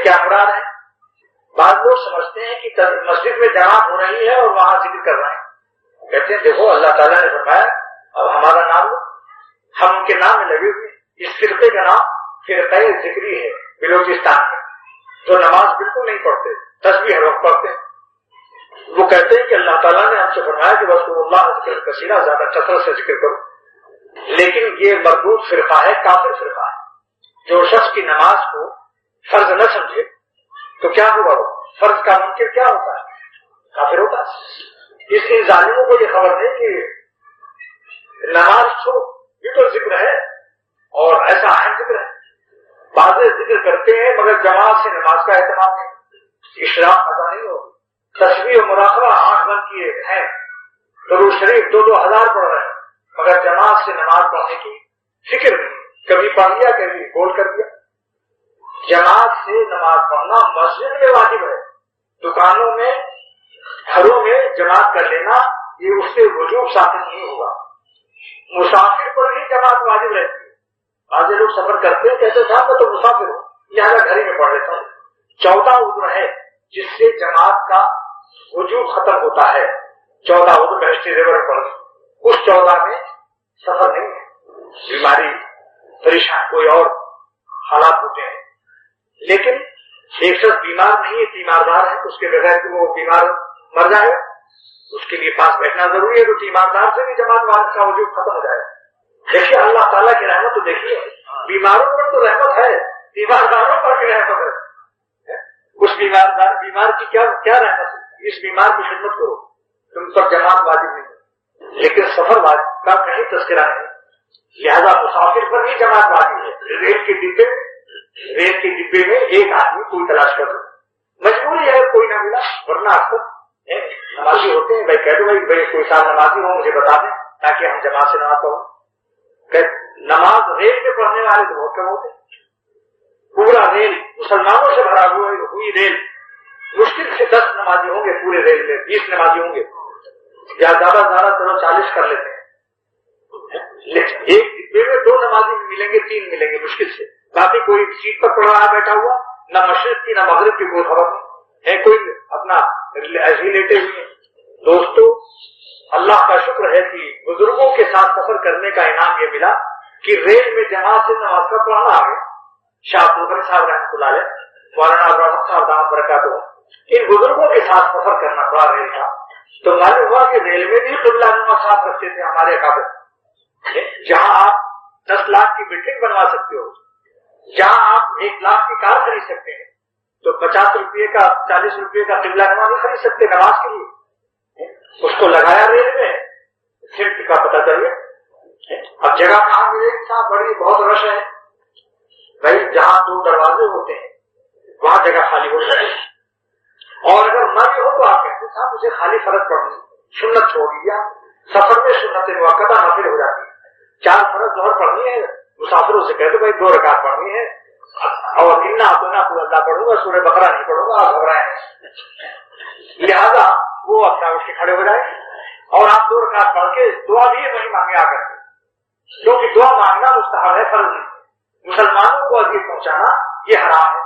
کیا مراد ہے؟ بعض لوگ سمجھتے ہیں کہ مسجد میں جماعت ہو رہی ہے اور وہاں ذکر کر رہے ہیں. کہتے ہیں دیکھو اللہ تعالیٰ نے فرمایا اب ہمارا نام لو، ہم ان کے نام میں لگے ہوئے. اس فرقے کا نام فرقہ ذکری ہے بلوچستان میں، جو نماز بالکل نہیں پڑھتے، تسبیح ہر وقت پڑھتے ہیں. وہ کہتے ہیں کہ اللہ تعالیٰ نے ہم سے فرمایا کہ رسول اللہ ذکر کثیرہ، زیادہ کثرت سے ذکر کرو. لیکن یہ مردود فرقہ ہے، کافر فرقہ ہے. جو شخص کی نماز کو فرض نہ سمجھے تو کیا ہوگا؟ وہ فرض کا منکر کیا ہوتا ہے؟ کافر ہوتا ہے. اس لیے ظالموں کو یہ خبر نہیں کہ نماز چھوڑو، یہ تو ذکر ہے اور ایسا اہم ذکر ہے. بعض ذکر کرتے ہیں مگر جماعت سے نماز کا اہتمام نہیں، اشراق پتہ نہیں ہو. تسبیح و مراقبہ آنکھ بند کیے ہیں، درود شریف 2,000 پڑھ رہے ہیں مگر جماعت سے نماز پڑھنے کی فکر نہیں. کبھی پڑھ لیا کبھی گول کر دیا. جماعت سے نماز پڑھنا مسجد میں واجب ہے. دکانوں میں گھروں میں جماعت کر لینا یہ اس سے وجوب ثابت نہیں ہوگا. مسافر پر بھی جماعت واجب رہتی ہے. بعض لوگ سفر کرتے ہیں کہتے صاحب میں تو مسافر ہوں، لہٰذا گھر ہی میں پڑھ لیتا ہوں. 14 عذر ہے جس سے جماعت کا وجوب ختم ہوتا ہے. 14 عذر بہشتی ریور پڑھ، اس 14 میں سفر نہیں ہے، بیماری پریشان کوئی اور حالات ہوتے ہیں. لیکن ایک شخص بیمار نہیں ہے، تیماردار ہے، اس کے بغیر کہ وہ بیمار مر جائے اس کے لیے پاس بیٹھنا ضروری ہے، تو تیماردار سے بھی جماعت والد کا وجود ختم ہو جائے. دیکھیے اللہ تعالیٰ کی رحمت تو دیکھیے، بیماروں پر تو رحمت ہے، تیمارداروں پر بھی رحمت ہے. اس بیمار کی کیا رحمت ہے؟ اس بیمار کی خدمت کرو، تم پر جماعت واجب نہیں ہے. لیکن سفر واجب کا کہیں تذکرہ نہیں، لہذا مسافر پر بھی جماعت واجب ہے. ریل کے ڈبے میں ایک آدمی کوئی تلاش کر دو، مجبوری ہے کوئی نہ ملا، ورنہ اکثر نمازی ہوتے ہیں بھائی کہہ دو بھائی کوئی صاحب نمازی ہو مجھے بتا دیں تاکہ ہم جماعت سے نماز پڑھیں. نماز ریل میں پڑھنے والے تو بہت کم ہوتے ہیں. پورا ریل مسلمانوں سے بھرا ہوئی ریل، مشکل سے 10 نمازی ہوں گے پورے ریل میں، 20 نمازی ہوں گے یا زیادہ 40 کر لیتے ہیں. لیکن ایک ڈبے میں 2 نمازی ملیں گے، 3 ملیں گے مشکل سے. باقی کوئی سیٹ پر پڑ رہا بیٹھا ہوا، نہ مشرق کی نہ مغرب کی کوئی خبر نہیں ہے، کوئی اپنا ایسے لیٹے ہوئے. دوستو اللہ کا شکر ہے کہ بزرگوں کے ساتھ سفر کرنے کا انعام یہ ملا کہ ریل میں جماعت سے نماز کا پڑھنا آ گیا. شاہ عبدالغنی صاحب رحمۃ اللہ علیہ، مولانا ابراہیم صاحب دامت برکاتہ، ان بزرگوں کے ساتھ سفر کرنا پڑا ریل کا. تو معلوم ہوا کہ ریل میں بھی قبلہ نما ساتھ رکھتے تھے ہمارے اکابر. جہاں آپ 10 لاکھ کی بلڈنگ بنوا سکتے ہو، جہاں آپ 1 لاکھ کی کار خرید سکتے ہیں، تو 50 روپے کا 40 روپے کا قبلہ نما نہیں خرید سکتے نماز کے لیے. اس کو لگایا ریل میں، سیٹ کا پتہ چلیے. اب جگہ کہاں ملے گی صاحب؟ بڑی بہت رش ہے بھائی. جہاں 2 دروازے ہوتے ہیں وہاں جگہ خالی ہو سکتی ہے. اور اگر نہ بھی ہو تو آپ کہتے ہیں صاحب مجھے خالی فرض پڑھنی، سنت چھوڑ دیا. سفر میں سنت موقع نافل ہو جاتی ہے. 4 فرض ظہر پڑھنی ہے، مسافروں سے کہتے بھائی 2 رکعت پڑھنی ہے، اور انا اپنا اللہ پڑھوں گا، سورہ بقرہ نہیں پڑھوں گا، آپ گھبرائیں. لہذا وہ اپنا اٹھ کے کھڑے ہو جائے اور آپ 2 رکعت پڑھ کے دعا بھی وہیں مانگے آ کر کے، کیونکہ دعا مانگنا مستحب ہے، فرض نہیں. مسلمانوں کو اذیت پہنچانا یہ حرام ہے.